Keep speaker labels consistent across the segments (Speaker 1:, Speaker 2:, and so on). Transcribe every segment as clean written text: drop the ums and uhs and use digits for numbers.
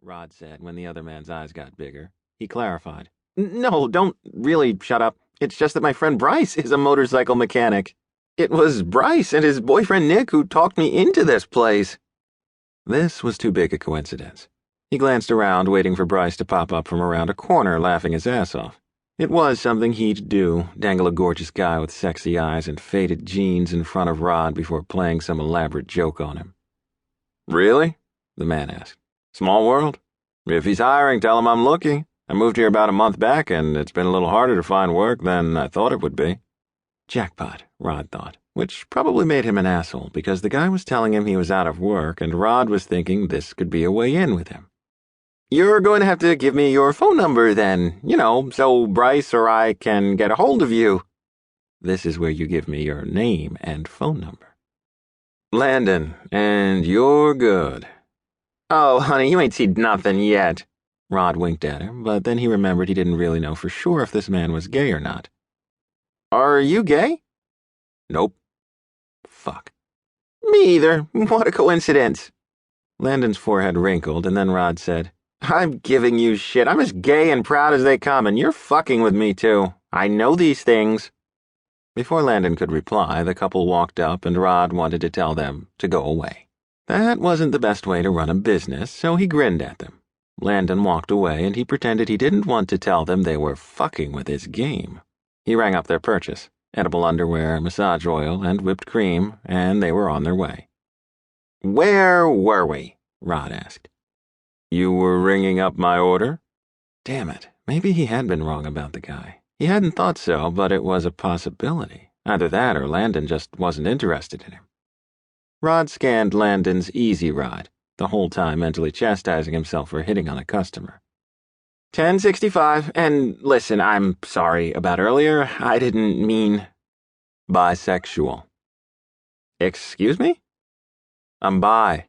Speaker 1: Rod said when the other man's eyes got bigger. He clarified. No, don't really shut up. It's just that my friend Bryce is a motorcycle mechanic. It was Bryce and his boyfriend Nick who talked me into this place. This was too big a coincidence. He glanced around, waiting for Bryce to pop up from around a corner, laughing his ass off. It was something he'd do, dangle a gorgeous guy with sexy eyes and faded jeans in front of Rod before playing some elaborate joke on him. Really? The man asked. Small world? If he's hiring, tell him I'm looking. I moved here about a month back, and it's been a little harder to find work than I thought it would be. Jackpot, Rod thought, which probably made him an asshole, because the guy was telling him he was out of work, and Rod was thinking this could be a way in with him. You're going to have to give me your phone number then, so Bryce or I can get a hold of you. This is where you give me your name and phone number. Landon, and you're good. Oh, honey, you ain't seen nothing yet. Rod winked at her, but then he remembered he didn't really know for sure if this man was gay or not. Are you gay? Nope. Fuck. Me either. What a coincidence. Landon's forehead wrinkled, and then Rod said, I'm giving you shit. I'm as gay and proud as they come, and you're fucking with me too. I know these things. Before Landon could reply, the couple walked up, and Rod wanted to tell them to go away. That wasn't the best way to run a business, so he grinned at them. Landon walked away, and he pretended he didn't want to tell them they were fucking with his game. He rang up their purchase, edible underwear, massage oil, and whipped cream, and they were on their way. Where were we? Rod asked. You were ringing up my order? Damn it, maybe he had been wrong about the guy. He hadn't thought so, but it was a possibility. Either that or Landon just wasn't interested in him. Rod scanned Landon's easy ride, the whole time mentally chastising himself for hitting on a customer. 1065, and listen, I'm sorry about earlier. I didn't mean... Bisexual. Excuse me? I'm bi.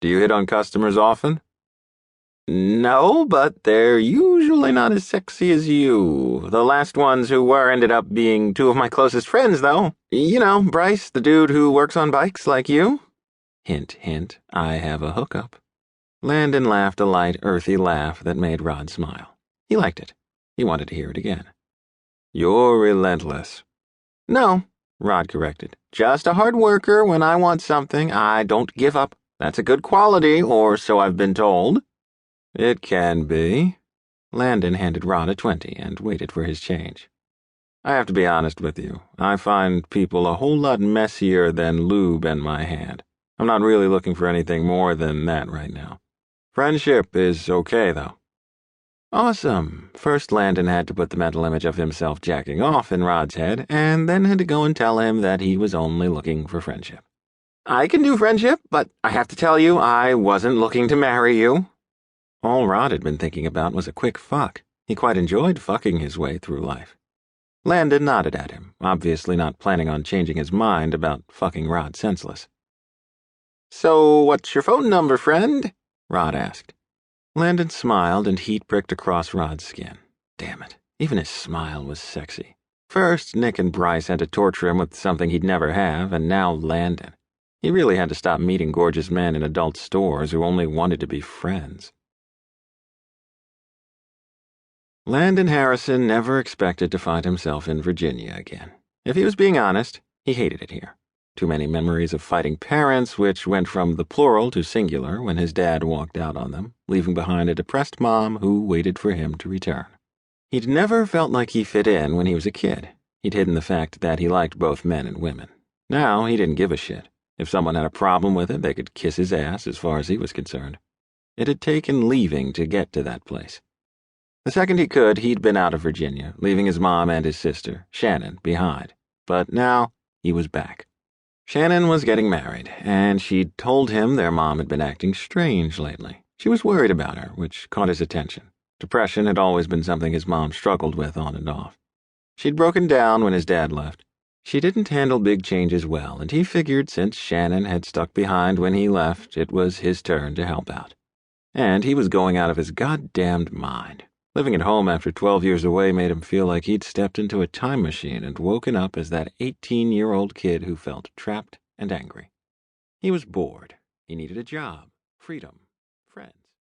Speaker 1: Do you hit on customers often? No, but they're usually not as sexy as you. The last ones who were ended up being two of my closest friends, though. Bryce, the dude who works on bikes like you. Hint, hint, I have a hookup. Landon laughed a light, earthy laugh that made Rod smile. He liked it. He wanted to hear it again. You're relentless. No, Rod corrected. Just a hard worker. When I want something, I don't give up. That's a good quality, or so I've been told. It can be. Landon handed Rod a 20 and waited for his change. I have to be honest with you. I find people a whole lot messier than lube in my hand. I'm not really looking for anything more than that right now. Friendship is okay, though. Awesome. First, Landon had to put the mental image of himself jacking off in Rod's head, and then had to go and tell him that he was only looking for friendship. I can do friendship, but I have to tell you, I wasn't looking to marry you. All Rod had been thinking about was a quick fuck. He quite enjoyed fucking his way through life. Landon nodded at him, obviously not planning on changing his mind about fucking Rod senseless. So, what's your phone number, friend? Rod asked. Landon smiled and heat pricked across Rod's skin. Damn it, even his smile was sexy. First, Nick and Bryce had to torture him with something he'd never have, and now Landon. He really had to stop meeting gorgeous men in adult stores who only wanted to be friends. Landon Harrison never expected to find himself in Virginia again. If he was being honest, he hated it here. Too many memories of fighting parents, which went from the plural to singular when his dad walked out on them, leaving behind a depressed mom who waited for him to return. He'd never felt like he fit in when he was a kid. He'd hidden the fact that he liked both men and women. Now he didn't give a shit. If someone had a problem with it, they could kiss his ass as far as he was concerned. It had taken leaving to get to that place. The second he could, he'd been out of Virginia, leaving his mom and his sister, Shannon, behind. But now he was back. Shannon was getting married, and she'd told him their mom had been acting strange lately. She was worried about her, which caught his attention. Depression had always been something his mom struggled with on and off. She'd broken down when his dad left. She didn't handle big changes well, and he figured since Shannon had stuck behind when he left, it was his turn to help out. And he was going out of his goddamned mind. Living at home after 12 years away made him feel like he'd stepped into a time machine and woken up as that 18-year-old kid who felt trapped and angry. He was bored. He needed a job, freedom,